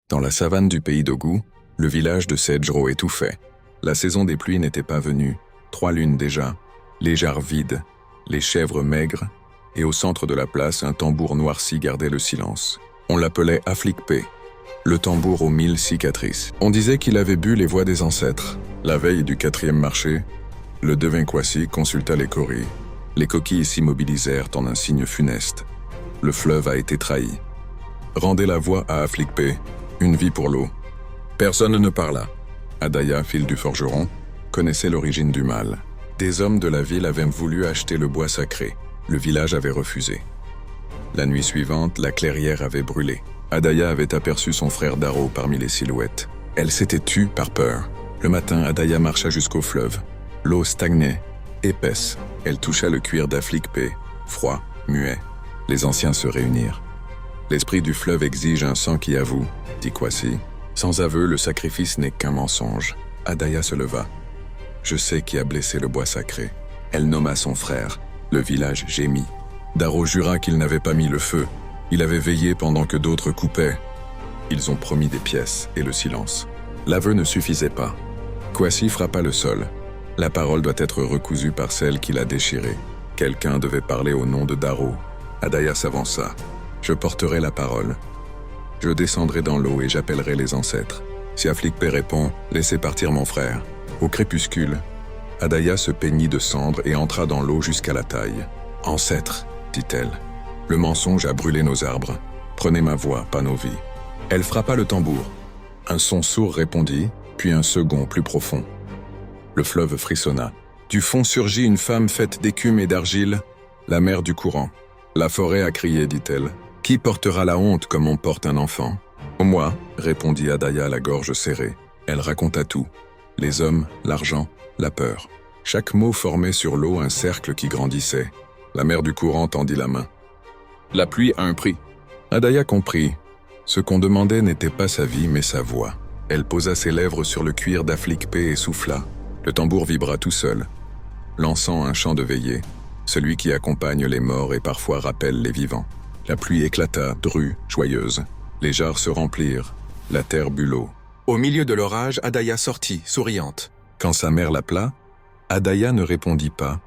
Dans la savane du pays d'Ogu, le village de Sedjro étouffait. La saison des pluies n'était pas venue, 3 lunes déjà, les jarres vides, les chèvres maigres, et au centre de la place, un tambour noirci gardait le silence. On l'appelait Aflikpe, le tambour aux 1000 cicatrices. On disait qu'il avait bu les voix des ancêtres. La veille du 4e marché, le devin Kwasi consulta les coris. Les coquilles s'immobilisèrent en un signe funeste. Le fleuve a été trahi. Rendez la voix à Aflikpe, une vie pour l'eau. Personne ne parla. Adaya, fille du forgeron, connaissait l'origine du mal. Des hommes de la ville avaient voulu acheter le bois sacré. Le village avait refusé. La nuit suivante, la clairière avait brûlé. Adaya avait aperçu son frère Daro parmi les silhouettes. Elle s'était tue par peur. Le matin, Adaya marcha jusqu'au fleuve. L'eau stagnait, épaisse. Elle toucha le cuir d'Aflikpe, froid, muet. Les anciens se réunirent. L'esprit du fleuve exige un sang qui avoue, dit Kwasi. Sans aveu, le sacrifice n'est qu'un mensonge. Adaya se leva. Je sais qui a blessé le bois sacré. Elle nomma son frère. Le village gémit. Daro jura qu'il n'avait pas mis le feu. Il avait veillé pendant que d'autres coupaient. Ils ont promis des pièces et le silence. L'aveu ne suffisait pas. Kwasi frappa le sol. La parole doit être recousue par celle qui l'a déchirée. Quelqu'un devait parler au nom de Daro. Adaya s'avança. Je porterai la parole. Je descendrai dans l'eau et j'appellerai les ancêtres. Si Aflikpe répond, laissez partir mon frère. Au crépuscule, Adaya se peignit de cendre et entra dans l'eau jusqu'à la taille. Ancêtre, dit-elle, le mensonge a brûlé nos arbres. Prenez ma voix, pas nos vies. Elle frappa le tambour. Un son sourd répondit, puis un second plus profond. Le fleuve frissonna. Du fond surgit une femme faite d'écume et d'argile, la mère du courant. La forêt a crié, dit-elle. Qui portera la honte comme on porte un enfant? Moi, répondit Adaya la gorge serrée. Elle raconta tout. Les hommes, l'argent, la peur. Chaque mot formait sur l'eau un cercle qui grandissait. La mère du courant tendit la main. La pluie a un prix. Adaya comprit. Ce qu'on demandait n'était pas sa vie, mais sa voix. Elle posa ses lèvres sur le cuir d'Aflikpe et souffla. Le tambour vibra tout seul, lançant un chant de veillée, celui qui accompagne les morts et parfois rappelle les vivants. La pluie éclata, drue, joyeuse. Les jarres se remplirent, la terre but l'eau. Au milieu de l'orage, Adaya sortit, souriante. Quand sa mère l'appela, Adaya ne répondit pas.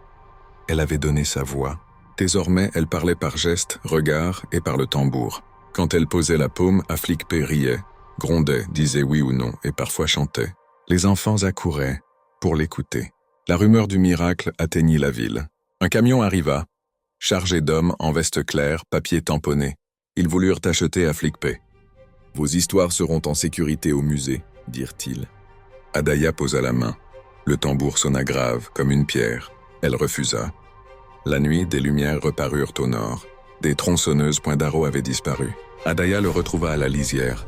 Elle avait donné sa voix. Désormais, elle parlait par gestes, regards et par le tambour. Quand elle posait la paume, Aflikpe riait, grondait, disait oui ou non et parfois chantait. Les enfants accouraient pour l'écouter. La rumeur du miracle atteignit la ville. Un camion arriva, chargé d'hommes en veste claire, papier tamponné. Ils voulurent acheter Aflikpe. « Vos histoires seront en sécurité au musée », dirent-ils. Adaya posa la main. Le tambour sonna grave, comme une pierre. Elle refusa. La nuit, des lumières reparurent au nord. Des tronçonneuses point d'arrow avaient disparu. Adaya le retrouva à la lisière,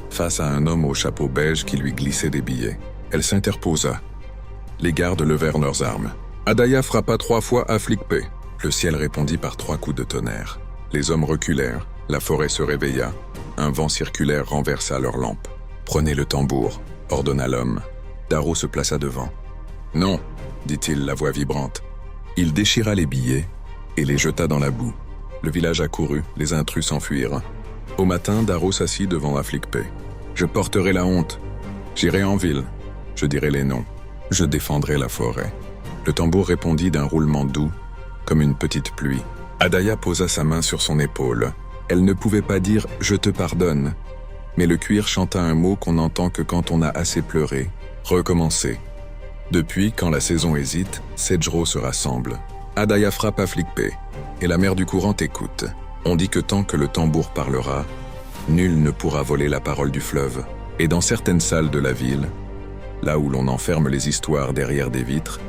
face à un homme au chapeau beige qui lui glissait des billets. Elle s'interposa. Les gardes levèrent leurs armes. Adaya frappa 3 fois Aflikpe. Le ciel répondit par 3 coups de tonnerre. Les hommes reculèrent, la forêt se réveilla. Un vent circulaire renversa leurs lampes. « Prenez le tambour », ordonna l'homme. Daro se plaça devant. « Non », dit-il, la voix vibrante. Il déchira les billets et les jeta dans la boue. Le village accourut, les intrus s'enfuirent. Au matin, Daro s'assit devant Aflikpe. « Je porterai la honte. J'irai en ville. Je dirai les noms. Je défendrai la forêt. » Le tambour répondit d'un roulement doux, comme une petite pluie. Adaya posa sa main sur son épaule. Elle ne pouvait pas dire « je te pardonne », mais le cuir chanta un mot qu'on n'entend que quand on a assez pleuré. Recommencer. Depuis, quand la saison hésite, Sedjro se rassemble. Adaya frappe Aflikpe, et la mère du courant écoute. On dit que tant que le tambour parlera, nul ne pourra voler la parole du fleuve. Et dans certaines salles de la ville, là où l'on enferme les histoires derrière des vitres,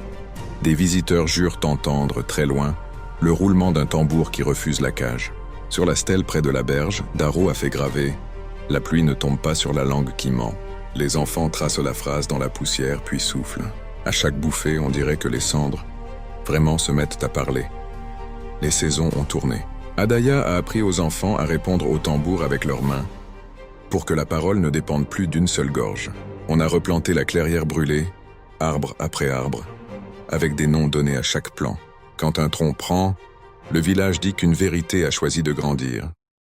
des visiteurs jurent entendre, très loin, le roulement d'un tambour qui refuse la cage. Sur la stèle près de la berge, Daro a fait graver « La pluie ne tombe pas sur la langue qui ment ». Les enfants tracent la phrase dans la poussière puis soufflent. À chaque bouffée, on dirait que les cendres vraiment se mettent à parler. Les saisons ont tourné. Adaya a appris aux enfants à répondre au tambour avec leurs mains, pour que la parole ne dépende plus d'une seule gorge. On a replanté la clairière brûlée, arbre après arbre, avec des noms donnés à chaque plan. Quand un tronc prend, le village dit qu'une vérité a choisi de grandir.